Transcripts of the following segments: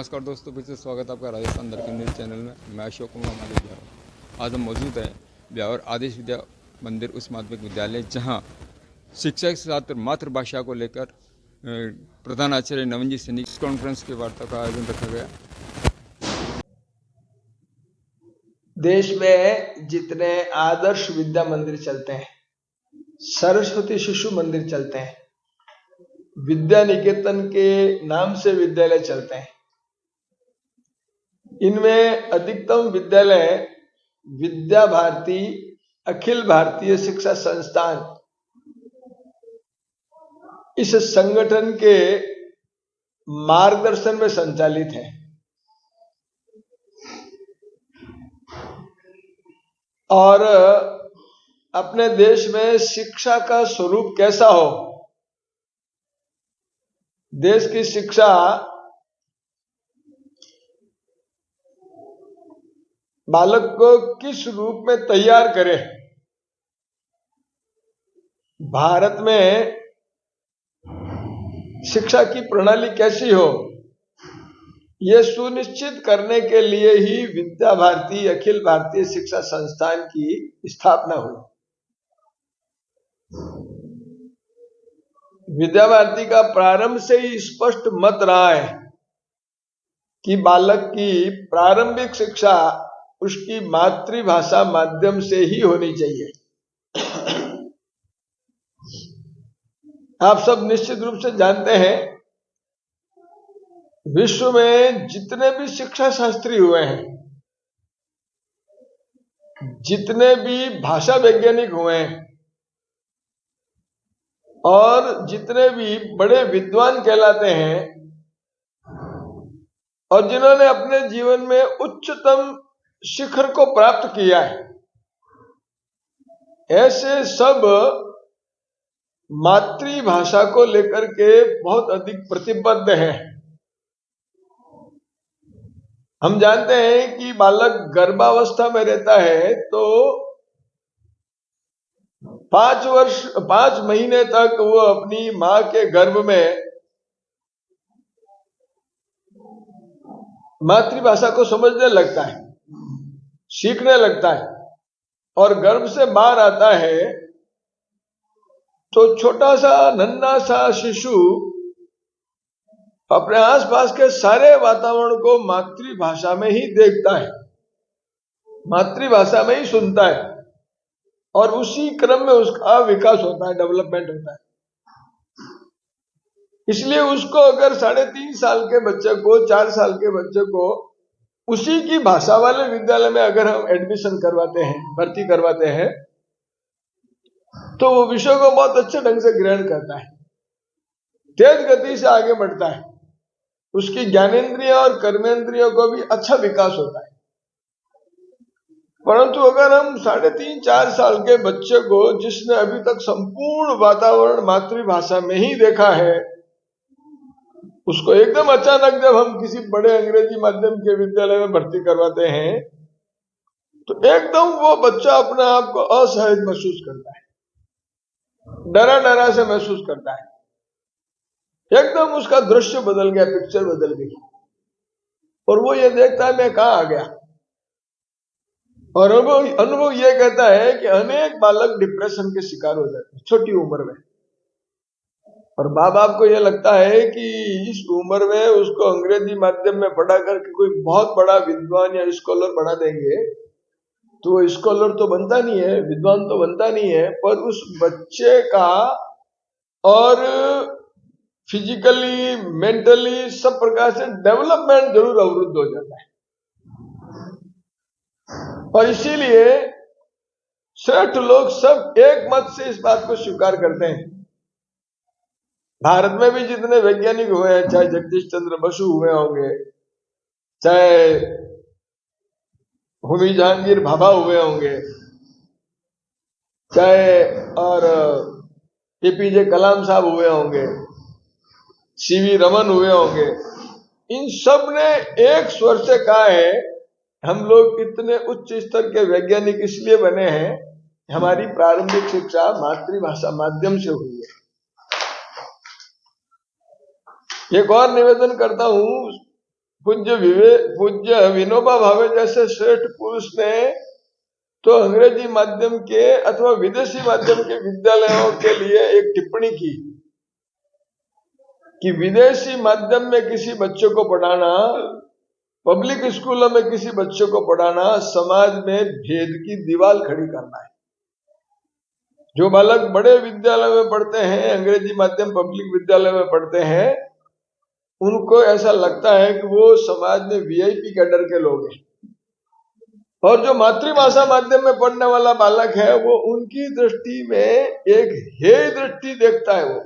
नमस्कार दोस्तों, फिर से स्वागत है आपका राजस्थान दर्पण न्यूज़ चैनल में। मैं अशोक कुमार मालिक ब्यावर। आज हम मौजूद हैं ब्यावर आदेश विद्या मंदिर उच्च माध्यमिक विद्यालय, जहां शिक्षक छात्र मातृभाषा को लेकर प्रधान आचार्य नवनजीत सैनी कॉन्फ्रेंस की वार्ता का आयोजन रखा गया। देश में जितने आदर्श विद्या मंदिर चलते हैं, सरस्वती शिशु मंदिर चलते हैं, विद्या निकेतन के नाम से विद्यालय चलते हैं, इनमें अधिकतम विद्यालय विद्या भारती अखिल भारतीय शिक्षा संस्थान इस संगठन के मार्गदर्शन में संचालित है। और अपने देश में शिक्षा का स्वरूप कैसा हो, देश की शिक्षा बालक को किस रूप में तैयार करे, भारत में शिक्षा की प्रणाली कैसी हो, यह सुनिश्चित करने के लिए ही विद्या भारती अखिल भारतीय शिक्षा संस्थान की स्थापना हुई। विद्या भारती का प्रारंभ से ही स्पष्ट मत रहा है कि बालक की प्रारंभिक शिक्षा उसकी मातृभाषा माध्यम से ही होनी चाहिए। आप सब निश्चित रूप से जानते हैं, विश्व में जितने भी शिक्षा शास्त्री हुए हैं, जितने भी भाषा वैज्ञानिक हुए हैं और जितने भी बड़े विद्वान कहलाते हैं और जिन्होंने अपने जीवन में उच्चतम शिखर को प्राप्त किया है, ऐसे सब मातृभाषा को लेकर के बहुत अधिक प्रतिबद्ध हैं। हम जानते हैं कि बालक गर्भावस्था में रहता है तो 5 महीने तक वो अपनी मां के गर्भ में मातृभाषा को समझने लगता है, सीखने लगता है, और गर्भ से बाहर आता है तो छोटा सा नन्हा सा शिशु अपने आसपास के सारे वातावरण को मातृभाषा में ही देखता है, मातृभाषा में ही सुनता है, और उसी क्रम में उसका विकास होता है, डेवलपमेंट होता है। इसलिए उसको अगर 3.5 साल के बच्चे को, 4 साल के बच्चे को उसी की भाषा वाले विद्यालय में अगर हम एडमिशन करवाते हैं, भर्ती करवाते हैं, तो वो विषय को बहुत अच्छे ढंग से ग्रहण करता है, तेज गति से आगे बढ़ता है, उसकी ज्ञानेंद्रिय और कर्मेंद्रियों को भी अच्छा विकास होता है। परंतु अगर हम 3.5-4 साल के बच्चे को, जिसने अभी तक संपूर्ण वातावरण मातृभाषा में ही देखा है, उसको एकदम अचानक जब हम किसी बड़े अंग्रेजी माध्यम के विद्यालय में भर्ती करवाते हैं तो एकदम वो बच्चा अपने आप को असहज महसूस करता है, डरा डरा से महसूस करता है, एकदम उसका दृश्य बदल गया, पिक्चर बदल गई, और वो ये देखता है मैं कहां आ गया। और अनुभव ये कहता है कि अनेक बालक डिप्रेशन के शिकार हो जाते हैं छोटी उम्र में, और माँ बाप को यह लगता है कि इस उम्र में उसको अंग्रेजी माध्यम में पढ़ा करके कोई बहुत बड़ा विद्वान या स्कॉलर बना देंगे, तो वो स्कॉलर तो बनता नहीं है, विद्वान तो बनता नहीं है, पर उस बच्चे का और फिजिकली, मेंटली सब प्रकार से डेवलपमेंट जरूर अवरुद्ध हो जाता है। और इसीलिए श्रेष्ठ लोग सब एक मत से इस बात को स्वीकार करते हैं। भारत में भी जितने वैज्ञानिक हुए हैं, चाहे जगदीश चंद्र बसु हुए होंगे, चाहे होमी जहांगीर भाभा हुए होंगे, चाहे और एपीजे कलाम साहब हुए होंगे, सीवी रमन हुए होंगे, इन सब ने एक स्वर से कहा है, हम लोग इतने उच्च स्तर के वैज्ञानिक इसलिए बने हैं, हमारी प्रारंभिक शिक्षा मातृभाषा माध्यम से हुई है। एक और निवेदन करता हूं, पूज्य विनोबा भावे जैसे श्रेष्ठ पुरुष ने तो अंग्रेजी माध्यम के अथवा विदेशी माध्यम के विद्यालयों के लिए एक टिप्पणी की कि विदेशी माध्यम में किसी बच्चे को पढ़ाना, पब्लिक स्कूलों में किसी बच्चे को पढ़ाना समाज में भेद की दीवार खड़ी करना है। जो बालक बड़े विद्यालय में पढ़ते हैं, अंग्रेजी माध्यम पब्लिक विद्यालय में पढ़ते हैं, उनको ऐसा लगता है कि वो समाज में वीआईपी कैडर के लोग हैं, और जो मातृभाषा माध्यम में पढ़ने वाला बालक है वो उनकी दृष्टि में एक हेय दृष्टि देखता है। वो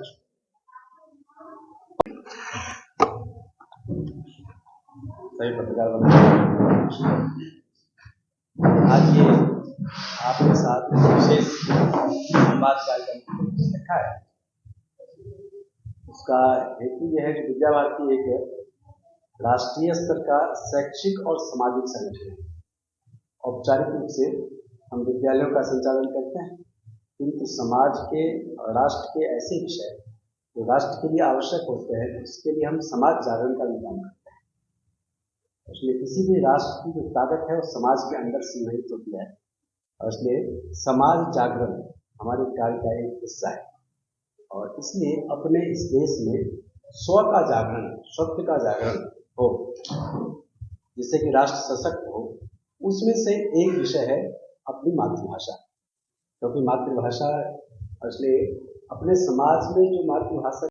सभी पत्रकार आज ये आपके साथ विशेष संवाद कार्यक्रम रखा है। उसका हेतु यह है कि विद्या भारती एक राष्ट्रीय स्तर का शैक्षिक और सामाजिक संगठन है। औपचारिक रूप से हम विद्यालयों का संचालन करते हैं, किंतु समाज के और राष्ट्र के ऐसे विषय जो राष्ट्र के लिए आवश्यक होते हैं, उसके लिए हम समाज जागरण का भी काम करते हैं। इसलिए किसी भी राष्ट्र की जो ताकत है वो समाज के अंदर संग्रहित होती है, और इसलिए समाज जागरण हमारे कार्य का एक हिस्सा है। और इसलिए अपने इस देश में स्व का जागरण, सत्य का जागरण हो, जिससे कि राष्ट्र सशक्त हो, उसमें से एक विषय है अपनी मातृभाषा। क्योंकि मातृभाषा, इसलिए अपने समाज में जो मातृभाषा